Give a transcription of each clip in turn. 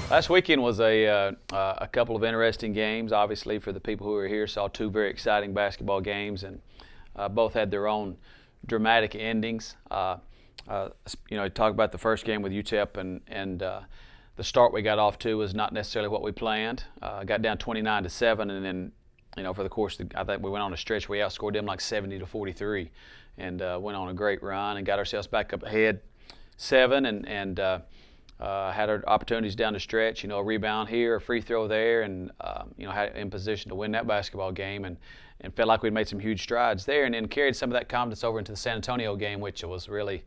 Last weekend was a couple of interesting games. Obviously, for the people who were here, saw two very exciting basketball games, and both had their own dramatic endings. Talk about the first game with UTEP, and the start we got off to was not necessarily what we planned. Got down 29-7, and then for the course, I think we went on a stretch where we outscored them like 70-43, and went on a great run and got ourselves back up ahead 7, and had our opportunities down the stretch, a rebound here, a free throw there, and had in position to win that basketball game, and felt like we'd made some huge strides there, and then carried some of that confidence over into the San Antonio game, which was really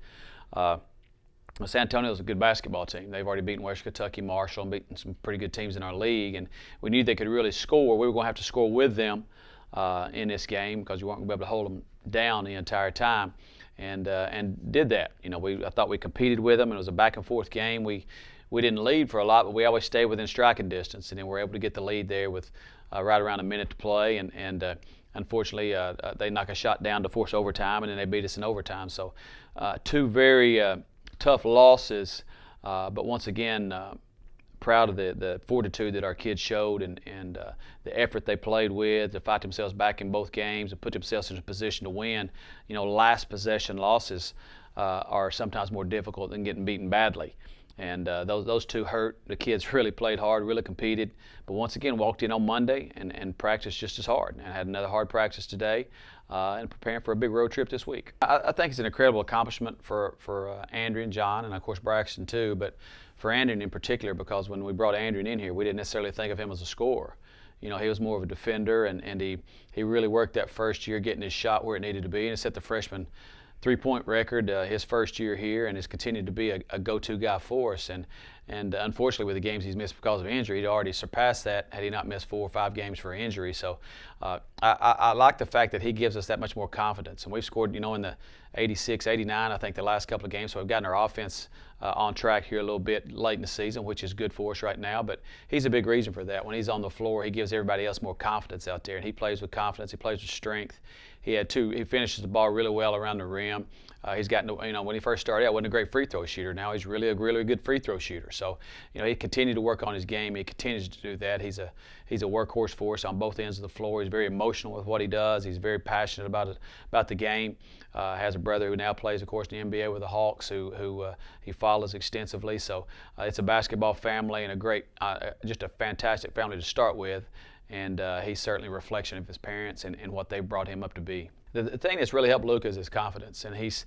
San Antonio is a good basketball team. They've already beaten West Kentucky, Marshall, and beaten some pretty good teams in our league, and we knew they could really score. We were going to have to score with them in this game because we weren't going to be able to hold them down the entire time. And did that. I thought we competed with them, and it was a back and forth game. We didn't lead for a lot, but we always stayed within striking distance, and then we were able to get the lead there with right around a minute to play. And unfortunately, they knocked a shot down to force overtime, and then they beat us in overtime. So two very tough losses, but once again, proud of the fortitude that our kids showed, and the effort they played with to fight themselves back in both games and put themselves in a position to win. Last possession losses are sometimes more difficult than getting beaten badly. And those two hurt. The kids really played hard, really competed, but once again walked in on Monday and practiced just as hard, and had another hard practice today, and preparing for a big road trip this week. I think it's an incredible accomplishment for Andrew and John, and of course Braxton too, but for Andrew in particular, because when we brought Andrew in here, we didn't necessarily think of him as a scorer. He was more of a defender, and he really worked that first year getting his shot where it needed to be, and it set the freshman three-point record his first year here, and has continued to be a go-to guy for us. And unfortunately, with the games he's missed because of injury, he'd already surpassed that had he not missed 4 or 5 games for injury. So I like the fact that he gives us that much more confidence. And we've scored, in the 86, 89, I think, the last couple of games. So we've gotten our offense on track here a little bit late in the season, which is good for us right now. But he's a big reason for that. When he's on the floor, he gives everybody else more confidence out there. And he plays with confidence. He plays with strength. He finishes the ball really well around the rim. He's gotten, when he first started out, wasn't a great free throw shooter. Now he's really a good free throw shooter. So, he continued to work on his game. He continues to do that. He's a workhorse for us on both ends of the floor. He's very emotional with what he does. He's very passionate about the game. Has a brother who now plays, of course, in the NBA with the Hawks, who he follows extensively. So it's a basketball family, and just a fantastic family to start with. And he's certainly a reflection of his parents and what they brought him up to be. The thing that's really helped Luka is his confidence, and he's,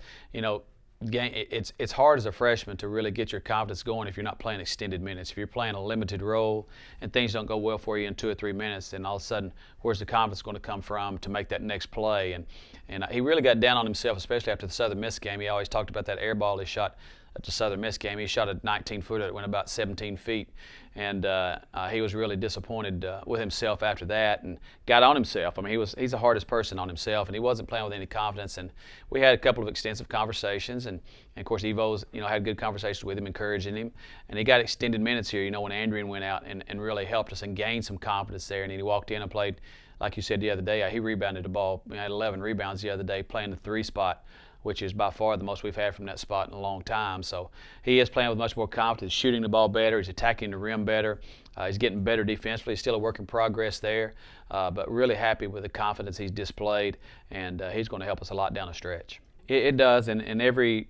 it's hard as a freshman to really get your confidence going if you're not playing extended minutes. If you're playing a limited role and things don't go well for you in 2 or 3 minutes, then all of a sudden, where's the confidence going to come from to make that next play? And he really got down on himself, especially after the Southern Miss game. He always talked about that air ball he shot at the Southern Miss game. He shot a 19-footer that went about 17 feet, and he was really disappointed with himself after that, and got on himself. I mean, he's the hardest person on himself, and he wasn't playing with any confidence. And we had a couple of extensive conversations, and of course Evo's had good conversations with him, encouraging him, and he got extended minutes here. When Andrian went out and really helped us and gained some confidence there, and he walked in and played, like you said the other day. He rebounded the ball. He had 11 rebounds the other day, playing the 3 spot, which is by far the most we've had from that spot in a long time. So he is playing with much more confidence, shooting the ball better, he's attacking the rim better, he's getting better defensively. He's still a work in progress there, but really happy with the confidence he's displayed, and he's going to help us a lot down the stretch. It does, and every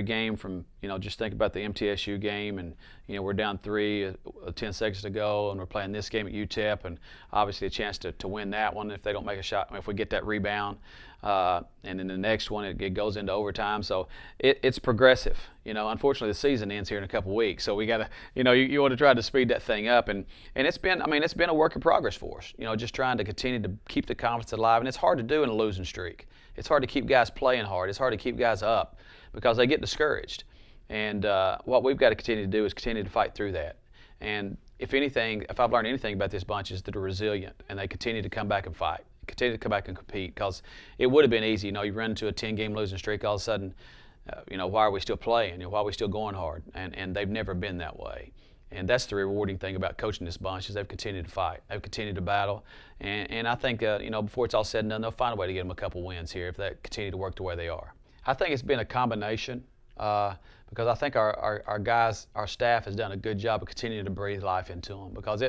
game from, just think about the MTSU game, and we're down 3, 10 seconds to go, and we're playing this game at UTEP, and obviously a chance to win that one if they don't make a shot, if we get that rebound, and then the next one it goes into overtime. So it's progressive. Unfortunately the season ends here in a couple weeks, so we got to, you want to try to speed that thing up, and it's been a work in progress for us. Just trying to continue to keep the confidence alive, and it's hard to do in a losing streak. It's hard to keep guys playing hard. It's hard to keep guys up because they get discouraged. And what we've got to continue to do is continue to fight through that. And if I've learned anything about this bunch, is that they're resilient and they continue to come back and fight, continue to come back and compete, because it would have been easy. You run into a 10-game losing streak, all of a sudden, why are we still playing? Why are we still going hard? And they've never been that way. And that's the rewarding thing about coaching this bunch, is they've continued to fight. They've continued to battle. And I think, before it's all said and done, they'll find a way to get them a couple wins here if they continue to work the way they are. I think it's been a combination because I think our guys, our staff has done a good job of continuing to breathe life into them. Because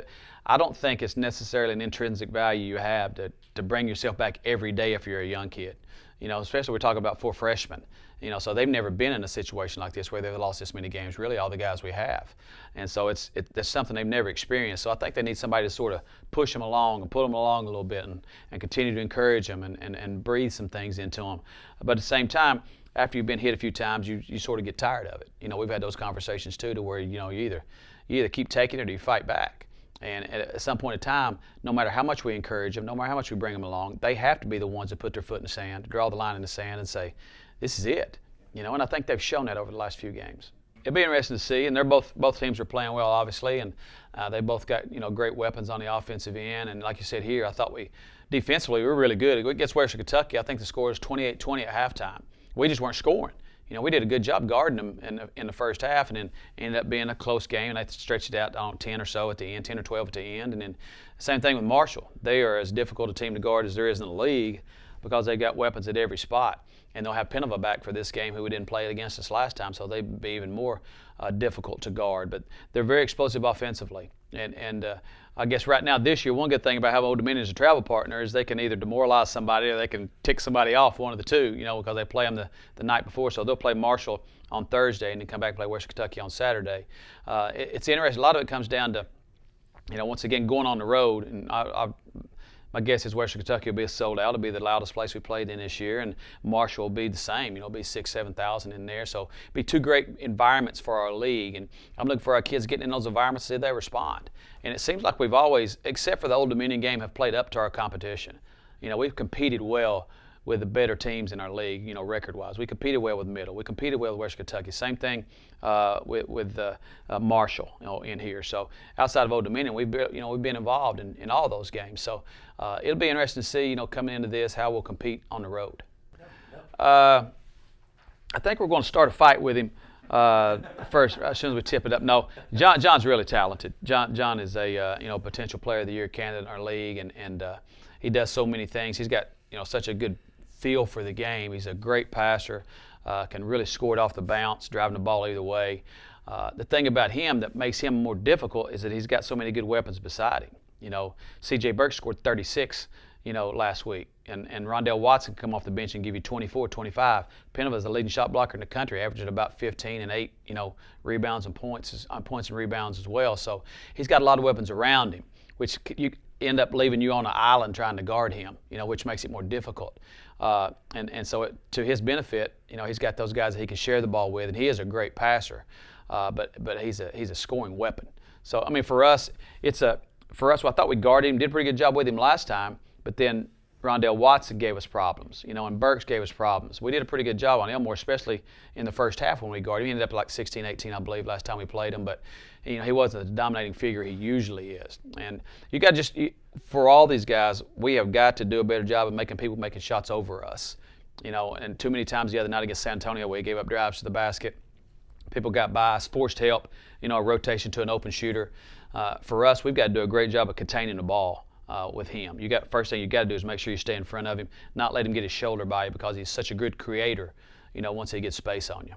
I don't think it's necessarily an intrinsic value you have to bring yourself back every day if you're a young kid. Especially we're talking about 4 freshmen. So they've never been in a situation like this where they've lost this many games, really all the guys we have. And so it's something they've never experienced. So I think they need somebody to sort of push them along and pull them along a little bit and continue to encourage them and breathe some things into them. But at the same time, after you've been hit a few times, you sort of get tired of it. We've had those conversations too, to where you either keep taking it or you fight back. And at some point in time, no matter how much we encourage them, no matter how much we bring them along, they have to be the ones that put their foot in the sand, draw the line in the sand, and say, "This is it." And I think they've shown that over the last few games. It'll be interesting to see, and both teams are playing well, obviously, and they both got great weapons on the offensive end. And like you said here, I thought defensively we were really good. Against Western Kentucky, I think the score was 28-20 at halftime. We just weren't scoring. We did a good job guarding them in the first half, and then ended up being a close game. And they stretched it out 10 or so at the end, 10 or 12 at the end. And then same thing with Marshall. They are as difficult a team to guard as there is in the league because they got weapons at every spot. And they'll have Penova back for this game, who we didn't play against us last time, so they'd be even more difficult to guard. But they're very explosive offensively. And I guess right now this year, one good thing about having Old Dominion as a travel partner is they can either demoralize somebody or they can tick somebody off, one of the two, because they play them the night before. So they'll play Marshall on Thursday and then come back and play Western Kentucky on Saturday. It's interesting. A lot of it comes down to, once again, going on the road. And my guess is Western Kentucky will be sold out. It'll be the loudest place we played in this year, and Marshall will be the same. It'll be 6,000-7,000 in there. So it'll be 2 great environments for our league, and I'm looking for our kids getting in those environments to see if they respond. And it seems like we've always, except for the Old Dominion game, have played up to our competition. We've competed well with the better teams in our league, record-wise. We competed well with Middle. We competed well with Western Kentucky. Same thing with Marshall, in here. So outside of Old Dominion, we've been involved in all those games. So it'll be interesting to see, coming into this, how we'll compete on the road. I think we're going to start a fight with him first as soon as we tip it up. No, John's really talented. John is a potential Player of the Year candidate in our league, and he does so many things. He's got such a good feel for the game. He's a great passer, can really score it off the bounce, driving the ball either way. The thing about him that makes him more difficult is that he's got so many good weapons beside him. C.J. Burke scored 36, last week, and Rondell Watson can come off the bench and give you 24, 25. Penova is the leading shot blocker in the country, averaging about 15 and 8, rebounds and points and rebounds as well. So he's got a lot of weapons around him, which you end up leaving you on an island trying to guard him, which makes it more difficult. And so to his benefit, he's got those guys that he can share the ball with, and he is a great passer, but he's a scoring weapon. So for us, I thought we guarded him, did a pretty good job with him last time, but then Rondell Watson gave us problems, and Burks gave us problems. We did a pretty good job on Elmore, especially in the first half when we guarded him. He ended up like 16, 18, I believe, last time we played him, but he wasn't the dominating figure he usually is. And you got for all these guys, we have got to do a better job of making shots over us. And too many times the other night against San Antonio, where he gave up drives to the basket, people got by us, forced help, a rotation to an open shooter. For us, we've got to do a great job of containing the ball with him. First thing you got to do is make sure you stay in front of him, not let him get his shoulder by you, because he's such a good creator, once he gets space on you.